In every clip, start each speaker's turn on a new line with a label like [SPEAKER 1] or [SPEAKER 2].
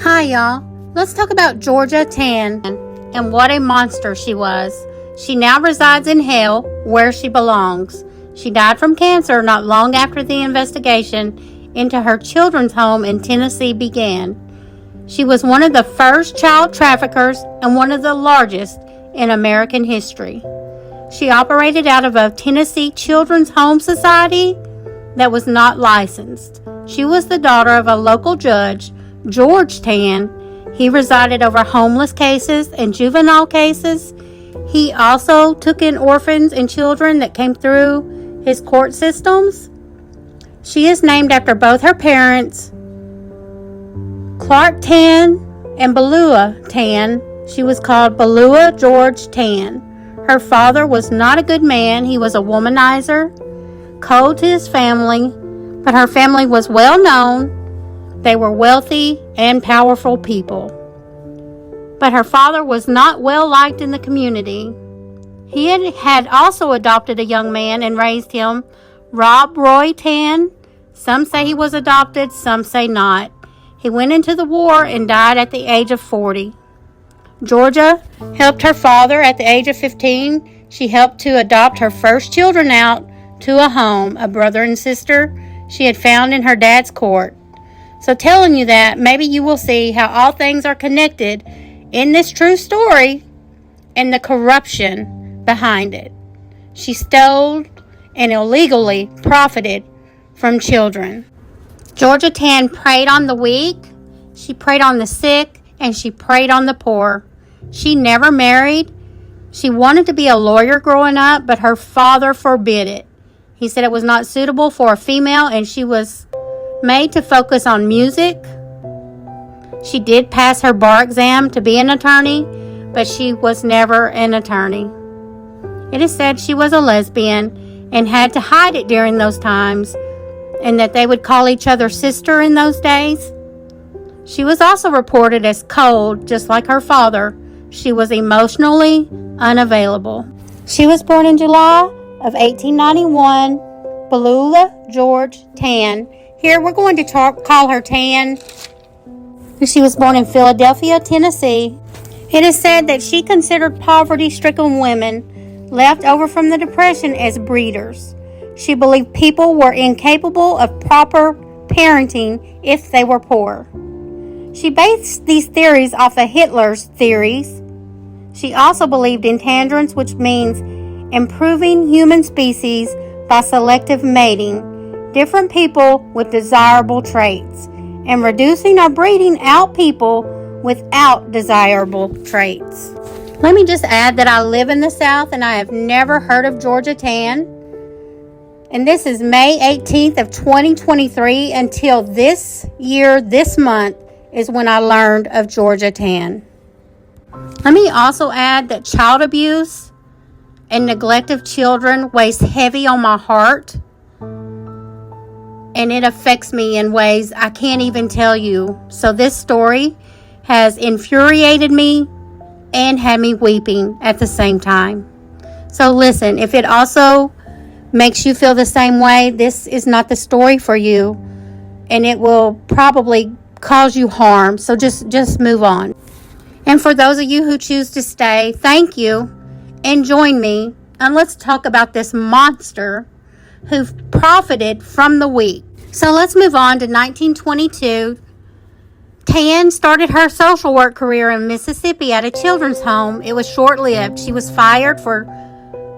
[SPEAKER 1] Hi y'all, let's talk about Georgia Tan and what a monster she was. She now resides in hell where she belongs. She died from cancer not long after the investigation into her children's home in Tennessee began. She was one of the first child traffickers and one of the largest in American history. She operated out of a Tennessee Children's Home Society that was not licensed. She was the daughter of a local judge, George Tan. He resided over homeless cases and juvenile cases. He also took in orphans and children that came through his court systems. She is named after both her parents, Clark Tan and Belua Tan. She was called Belua George Tan. Her father was not a good man. He was a womanizer, cold to his family, but her family was well known. They were wealthy and powerful people. But her father was not well liked in the community. He had also adopted a young man and raised him, Rob Roy Tan. Some say he was adopted, some say not. He went into the war and died at the age of 40. Georgia helped her father at the age of 15. She helped to adopt her first children out to a home, a brother and sister she had found in her dad's court. So telling you that, maybe you will see how all things are connected in this true story and the corruption behind it. She stole and illegally profited from children. Georgia Tan preyed on the weak, she preyed on the sick, and she preyed on the poor. She never married. She wanted to be a lawyer growing up, but her father forbid it. He said it was not suitable for a female, and she was made to focus on music. She did pass her bar exam to be an attorney, but she was never an attorney. It is said she was a lesbian and had to hide it during those times, and that they would call each other sister in those days. She was also reported as cold, just like her father. She was emotionally unavailable. She was born in July of 1891, Belula George Tan. Here we're going to call her Tan. She was born in Philadelphia, Tennessee. It is said that she considered poverty-stricken women left over from the Depression as breeders. She believed people were incapable of proper parenting if they were poor. She based these theories off of Hitler's theories. She also believed in tantrums, which means improving human species by selective mating different people with desirable traits and reducing or breeding out people without desirable traits. Let me just add that I live in the South and I have never heard of Georgia Tan. And this is May 18th of 2023. Until this year, this month, is when I learned of Georgia Tan. Let me also add that child abuse and neglect of children weighs heavy on my heart. And it affects me in ways I can't even tell you. So this story has infuriated me and had me weeping at the same time. So listen, if it also makes you feel the same way, this is not the story for you. And it will probably cause you harm. So just move on. And for those of you who choose to stay, thank you. And join me. And let's talk about this monster who profited from the weak. So let's move on to 1922. Tan started her social work career in Mississippi at a children's home. It was short-lived. She was fired for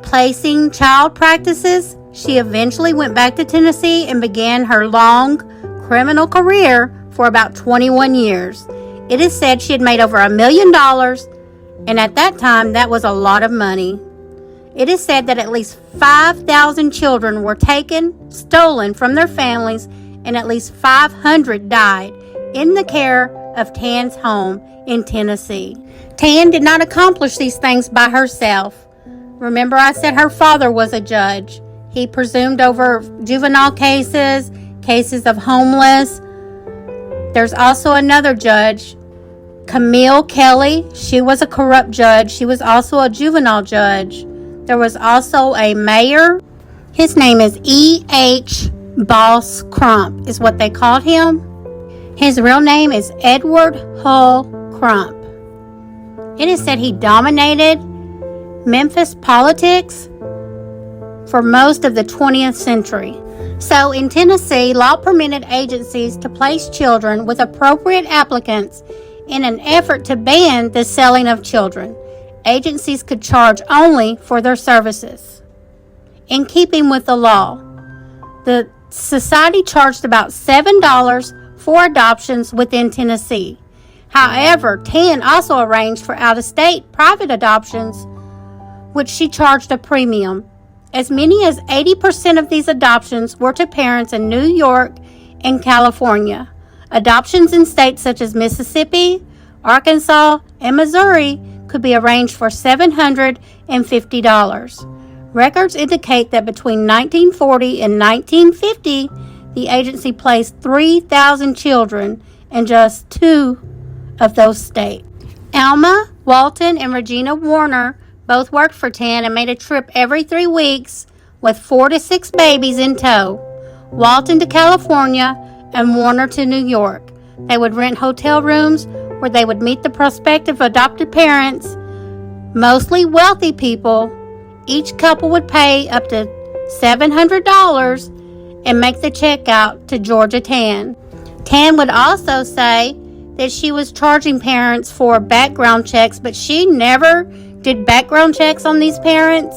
[SPEAKER 1] placing child practices. She eventually went back to Tennessee and began her long criminal career for about 21 years. It is said she had made over $1 million, and at that time, that was a lot of money. It is said that at least 5,000 children were taken, stolen from their families, and at least 500 died in the care of Tan's home in Tennessee. Tan did not accomplish these things by herself. Remember, I said her father was a judge. He presumed over juvenile cases, cases of homeless. There's also another judge, Camille Kelly. She was a corrupt judge. She was also a juvenile judge. There was also a mayor. His name is E.H. Boss Crump is what they called him. His real name is Edward Hull Crump. It is said he dominated Memphis politics for most of the 20th century. So in Tennessee, law permitted agencies to place children with appropriate applicants in an effort to ban the selling of children. Agencies could charge only for their services. In keeping with the law, the society charged about $7 for adoptions within Tennessee. However, Tan also arranged for out-of-state private adoptions, which she charged a premium. As many as 80% of these adoptions were to parents in New York and California. Adoptions in states such as Mississippi, Arkansas, and Missouri could be arranged for $750. Records indicate that between 1940 and 1950, the agency placed 3,000 children in just 2 of those states. Alma Walton and Regina Warner both worked for Tan and made a trip every 3 weeks with 4 to 6 babies in tow. Walton to California and Warner to New York. They would rent hotel rooms where they would meet the prospective adopted parents, mostly wealthy people. Each couple would pay up to $700 and make the check out to Georgia Tan. Tan would also say that she was charging parents for background checks, but she never did background checks on these parents.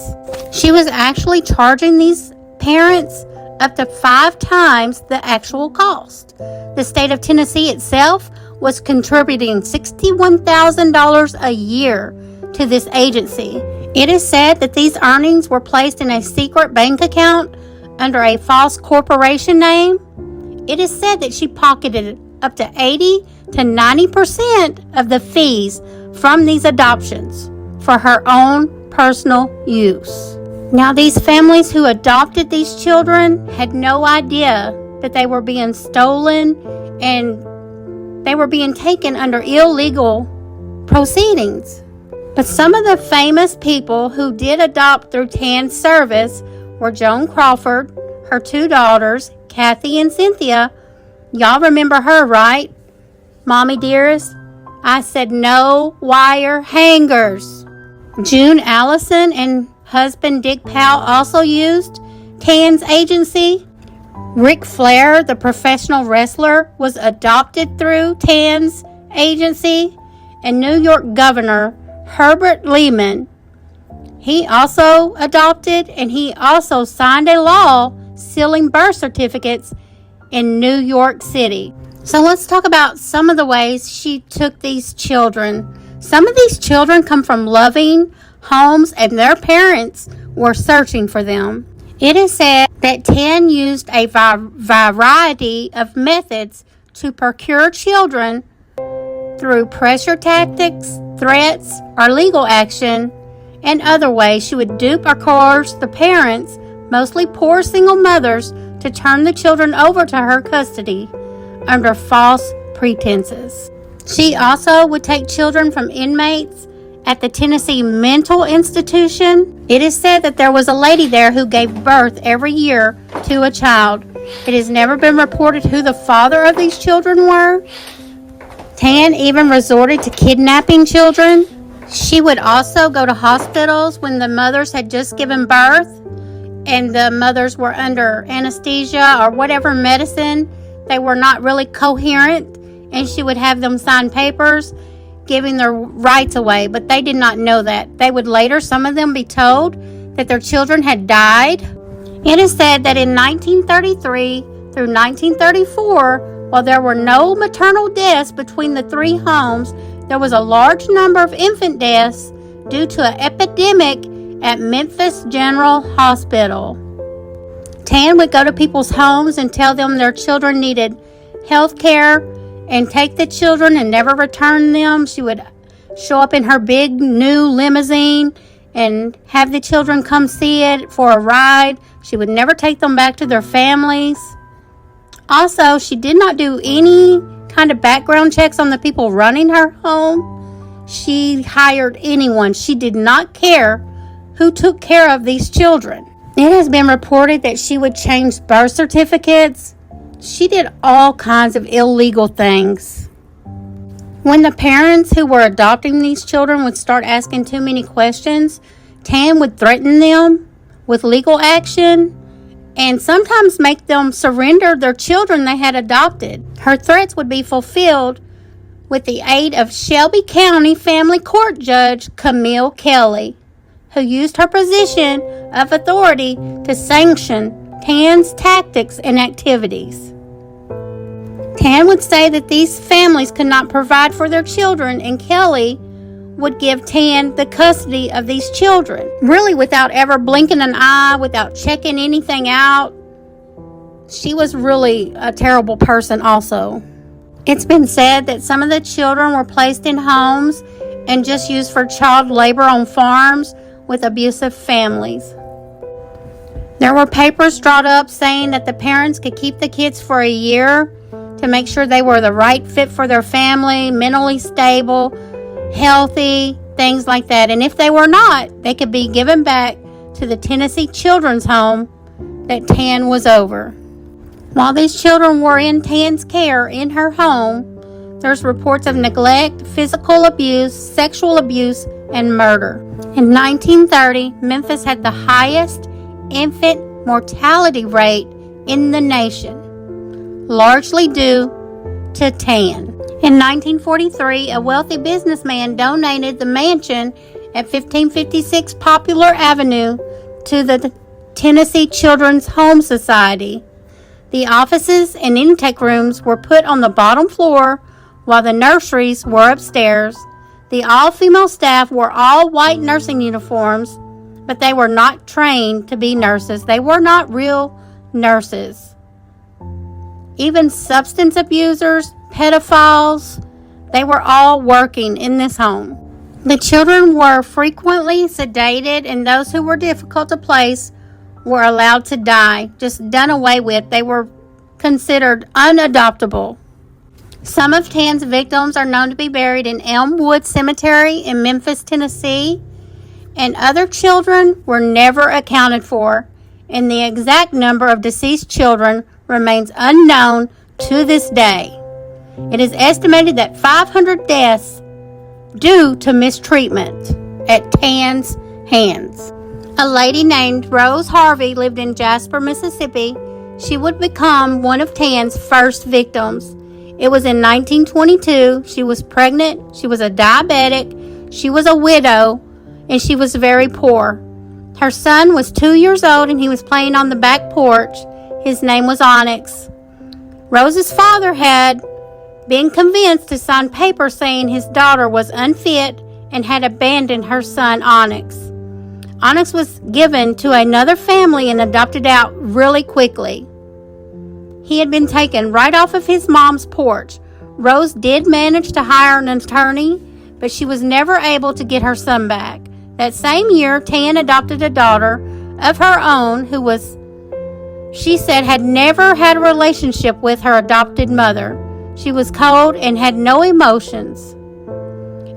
[SPEAKER 1] She was actually charging these parents up to 5 times the actual cost. The state of Tennessee itself was contributing $61,000 a year to this agency. It is said that these earnings were placed in a secret bank account under a false corporation name. It is said that she pocketed up to 80 to 90% of the fees from these adoptions for her own personal use. Now, these families who adopted these children had no idea that they were being stolen and they were being taken under illegal proceedings. But some of the famous people who did adopt through Tan's service were Joan Crawford, her 2 daughters, Kathy and Cynthia. Y'all remember her, right? Mommy dearest, I said no wire hangers. June Allison and husband Dick Powell also used Tan's agency. Ric Flair, the professional wrestler, was adopted through Tan's agency. And New York Governor Herbert Lehman, he also adopted, and he also signed a law sealing birth certificates in New York City. So let's talk about some of the ways she took these children. Some of these children come from loving homes, and their parents were searching for them. It is said that Tan used a variety of methods to procure children through pressure tactics, threats, or legal action, and other ways. She would dupe or coerce the parents, mostly poor single mothers, to turn the children over to her custody under false pretenses. She also would take children from inmates at the Tennessee Mental Institution. It is said that there was a lady there who gave birth every year to a child. It has never been reported who the father of these children were. Tan even resorted to kidnapping children. She would also go to hospitals when the mothers had just given birth and the mothers were under anesthesia or whatever medicine. They were not really coherent, and she would have them sign papers giving their rights away, but they did not know that. They would later, some of them, be told that their children had died. It is said that in 1933 through 1934, while there were no maternal deaths between the 3 homes, there was a large number of infant deaths due to an epidemic at Memphis General Hospital. Tan would go to people's homes and tell them their children needed health care and take the children and never return them. She would show up in her big new limousine and have the children come see it for a ride. She would never take them back to their families. Also, she did not do any kind of background checks on the people running her home. She hired anyone. She did not care who took care of these children. It has been reported that she would change birth certificates She did all kinds of illegal things. When the parents who were adopting these children would start asking too many questions, Tan would threaten them with legal action and sometimes make them surrender their children they had adopted. Her threats would be fulfilled with the aid of Shelby County Family Court Judge Camille Kelly, who used her position of authority to sanction Tan's tactics and activities. Tan would say that these families could not provide for their children, and Kelly would give Tan the custody of these children, really without ever blinking an eye, without checking anything out. She was really a terrible person also. It's been said that some of the children were placed in homes and just used for child labor on farms with abusive families. There were papers drawn up saying that the parents could keep the kids for a year to make sure they were the right fit for their family, mentally stable, healthy, things like that. And if they were not, they could be given back to the Tennessee Children's Home that Tan was over. While these children were in Tan's care in her home, there's reports of neglect, physical abuse, sexual abuse, and murder. In 1930, Memphis had the highest infant mortality rate in the nation, largely due to Tan. In 1943, a wealthy businessman donated the mansion at 1556 Popular Avenue to the Tennessee Children's Home Society. The offices and intake rooms were put on the bottom floor, while the nurseries were upstairs. The all-female staff wore all white nursing uniforms, but they were not trained to be nurses. They were not real nurses. Even substance abusers, pedophiles, they were all working in this home. The children were frequently sedated, and those who were difficult to place were allowed to die, just done away with. They were considered unadoptable. Some of Tan's victims are known to be buried in Elmwood Cemetery in Memphis, Tennessee, and other children were never accounted for, and the exact number of deceased children remains unknown to this day. It is estimated that 500 deaths due to mistreatment at Tan's hands. A lady named Rose Harvey lived in Jasper, Mississippi. She would become one of Tan's first victims. It was in 1922. She was pregnant, she was a diabetic, she was a widow, and she was very poor. Her son was 2 years old and he was playing on the back porch. His name was Onyx. Rose's father had been convinced to sign papers saying his daughter was unfit and had abandoned her son Onyx. Onyx was given to another family and adopted out really quickly. He had been taken right off of his mom's porch. Rose did manage to hire an attorney, but she was never able to get her son back. That same year, Tan adopted a daughter of her own who she said had never had a relationship with her adopted mother. She was cold and had no emotions.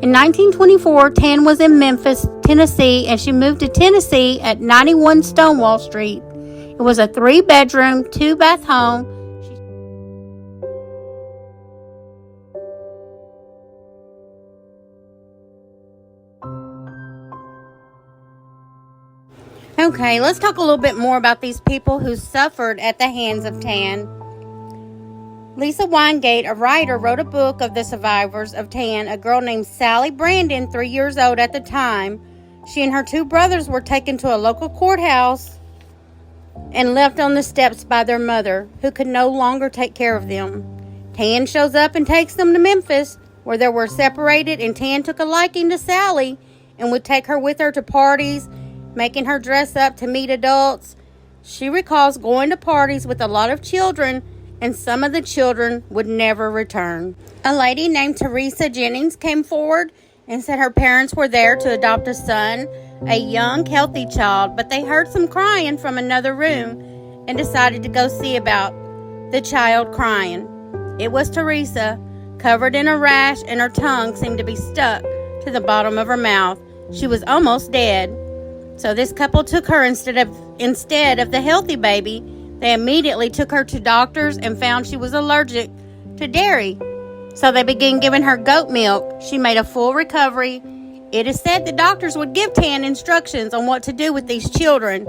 [SPEAKER 1] In 1924, Tan was in Memphis, Tennessee, and she moved to Tennessee at 91 Stonewall Street. It was a 3-bedroom, 2-bath home. Okay, let's talk a little bit more about these people who suffered at the hands of Tan. Lisa Weingate, a writer, wrote a book of the survivors of Tan. A girl named Sally Brandon, 3 years old at the time. She and her 2 brothers were taken to a local courthouse and left on the steps by their mother, who could no longer take care of them. Tan shows up and takes them to Memphis, where they were separated, and Tan took a liking to Sally and would take her with her to parties, making her dress up to meet adults. She recalls going to parties with a lot of children, and some of the children would never return. A lady named Teresa Jennings came forward and said her parents were there to adopt a son, a young, healthy child, but they heard some crying from another room and decided to go see about the child crying. It was Teresa, covered in a rash, and her tongue seemed to be stuck to the bottom of her mouth. She was almost dead. So this couple took her instead of the healthy baby They immediately took her to doctors and found she was allergic to dairy. So they began giving her goat milk. She made a full recovery. It is said the doctors would give Tan instructions on what to do with these children,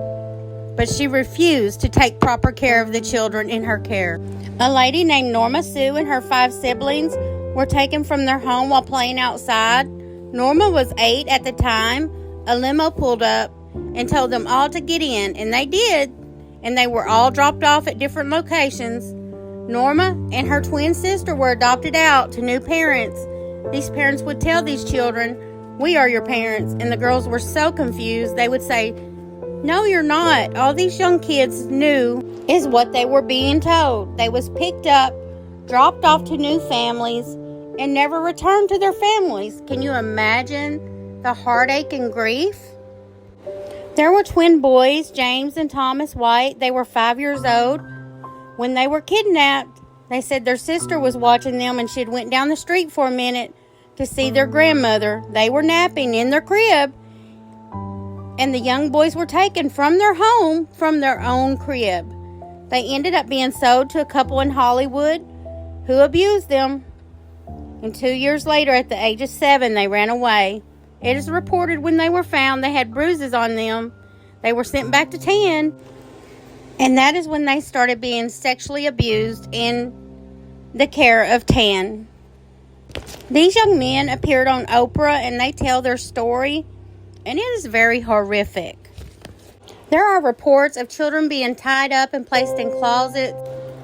[SPEAKER 1] but she refused to take proper care of the children in her care. A lady named Norma Sue and her 5 siblings were taken from their home while playing outside. Norma was 8 at the time. A limo pulled up and told them all to get in, and they did, and they were all dropped off at different locations. Norma and her twin sister were adopted out to new parents. These parents would tell these children, "We are your parents," and the girls were so confused. They would say, "No, you're not." All these young kids knew is what they were being told. They was picked up, dropped off to new families, and never returned to their families. Can you imagine the heartache and grief? There were twin boys, James and Thomas White. They were 5 years old. When they were kidnapped, they said their sister was watching them and she'd went down the street for a minute to see their grandmother. They were napping in their crib, and the young boys were taken from their home, from their own crib. They ended up being sold to a couple in Hollywood who abused them. And 2 years later, at the age of 7, they ran away. It is reported when they were found, they had bruises on them. They were sent back to Tan. And that is when they started being sexually abused in the care of Tan. These young men appeared on Oprah and they tell their story, and it is very horrific. There are reports of children being tied up and placed in closets,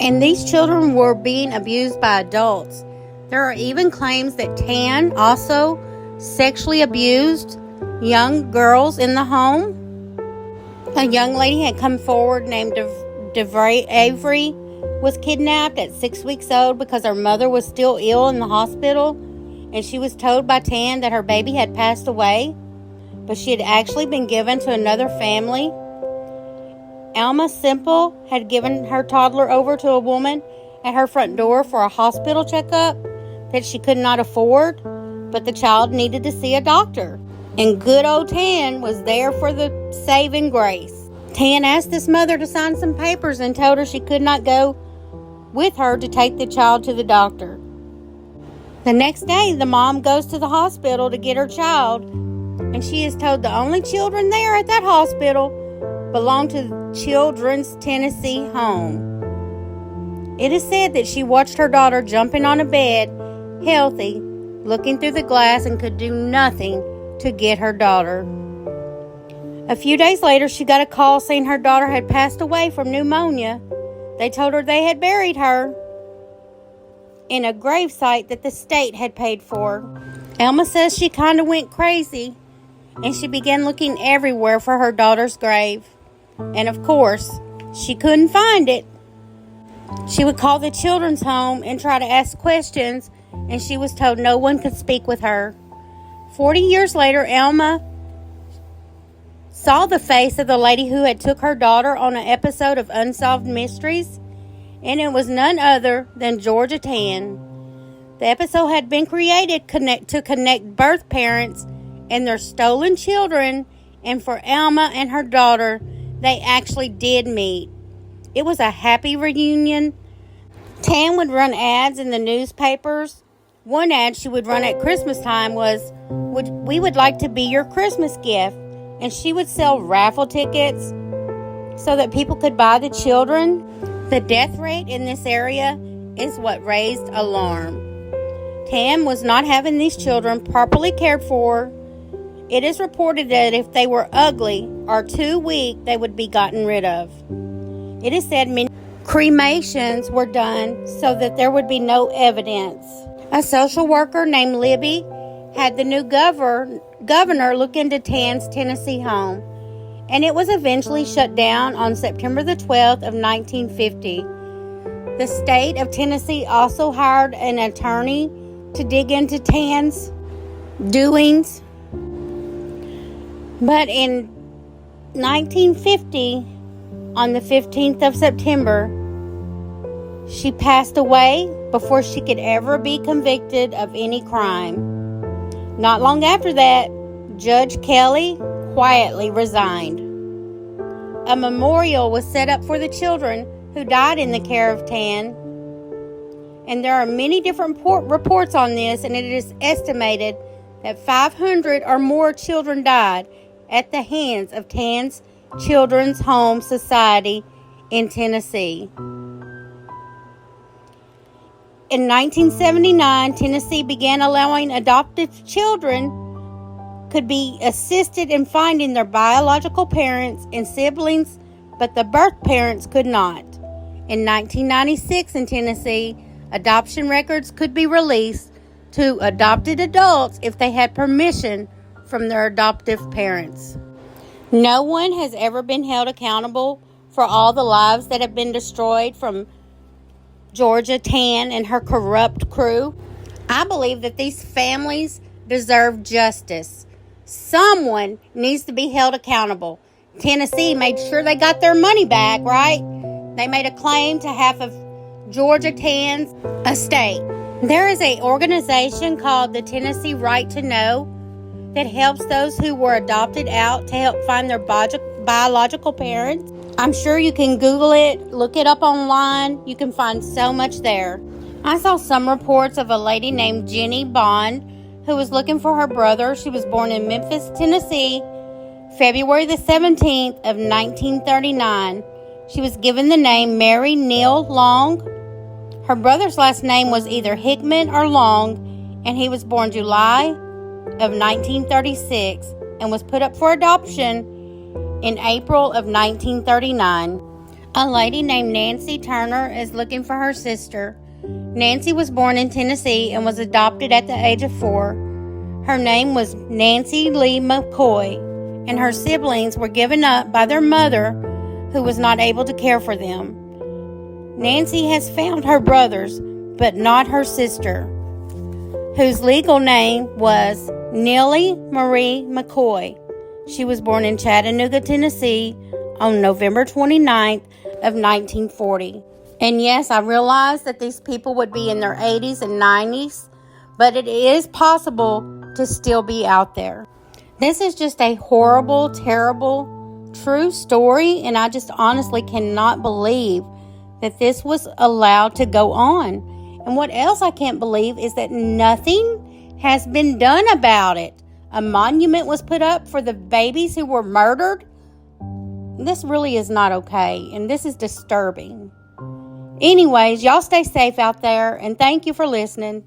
[SPEAKER 1] and these children were being abused by adults. There are even claims that Tan also sexually abused young girls in the home. A young lady had come forward named DeVray Avery was kidnapped at 6 weeks old because her mother was still ill in the hospital, and she was told by Tan that her baby had passed away, but she had actually been given to another family. Alma Simple had given her toddler over to a woman at her front door for a hospital checkup that she could not afford, but the child needed to see a doctor. And good old Tan was there for the saving grace. Tan asked this mother to sign some papers and told her she could not go with her to take the child to the doctor. The next day, the mom goes to the hospital to get her child, and she is told the only children there at that hospital belong to the Children's Tennessee Home. It is said that she watched her daughter jumping on a bed, healthy, looking through the glass, and could do nothing to get her daughter. A few days later, she got a call saying her daughter had passed away from pneumonia. They told her they had buried her in a gravesite that the state had paid for. Alma says she kind of went crazy, and she began looking everywhere for her daughter's grave. And of course, she couldn't find it. She would call the children's home and try to ask questions, and she was told no one could speak with her. 40 years later, Alma saw the face of the lady who had took her daughter on an episode of Unsolved Mysteries, and it was none other than Georgia Tan. The episode had been created to connect birth parents and their stolen children, and for Alma and her daughter, they actually did meet. It was a happy reunion. Tan would run ads in the newspapers. One ad she would run at Christmas time was, "We would like to be your Christmas gift." And she would sell raffle tickets so that people could buy the children. The death rate in this area is what raised alarm. Tan was not having these children properly cared for. It is reported that if they were ugly or too weak, they would be gotten rid of. It is said many cremations were done so that there would be no evidence. A social worker named Libby had the new governor look into Tan's Tennessee home, and it was eventually shut down on September the 12th of 1950. The state of Tennessee also hired an attorney to dig into Tan's doings. But in 1950, on the 15th of September, she passed away before she could ever be convicted of any crime. Not long after that, Judge Kelly quietly resigned. A memorial was set up for the children who died in the care of Tan. And there are many different reports on this, and it is estimated that 500 or more children died at the hands of Tan's Children's Home Society in Tennessee. In 1979, Tennessee began allowing adoptive children could be assisted in finding their biological parents and siblings, but the birth parents could not. In 1996 in Tennessee, adoption records could be released to adopted adults if they had permission from their adoptive parents. No one has ever been held accountable for all the lives that have been destroyed from Georgia Tan and her corrupt crew. I believe that these families deserve justice. Someone needs to be held accountable. Tennessee made sure they got their money back, right? They made a claim to half of Georgia Tan's estate. There is an organization called the Tennessee Right to Know that helps those who were adopted out to help find their biological parents. I'm sure you can Google it, look it up online. You can find so much there. I saw some reports of a lady named Jenny Bond who was looking for her brother. She was born in Memphis, Tennessee, February the 17th of 1939. She was given the name Mary Neal Long. Her brother's last name was either Hickman or Long, and he was born July of 1936 and was put up for adoption in April of 1939. A lady named Nancy Turner is looking for her sister. Nancy was born in Tennessee and was adopted at the age of 4. Her name was Nancy Lee McCoy, and her siblings were given up by their mother, who was not able to care for them. Nancy has found her brothers, but not her sister, whose legal name was Nellie Marie McCoy. She was born in Chattanooga, Tennessee on November 29th of 1940. And yes, I realize that these people would be in their 80s and 90s, but it is possible to still be out there. This is just a horrible, terrible, true story, and I just honestly cannot believe that this was allowed to go on. And what else I can't believe is that nothing has been done about it. A monument was put up for the babies who were murdered. This really is not okay, and this is disturbing. Anyways, y'all stay safe out there, and thank you for listening.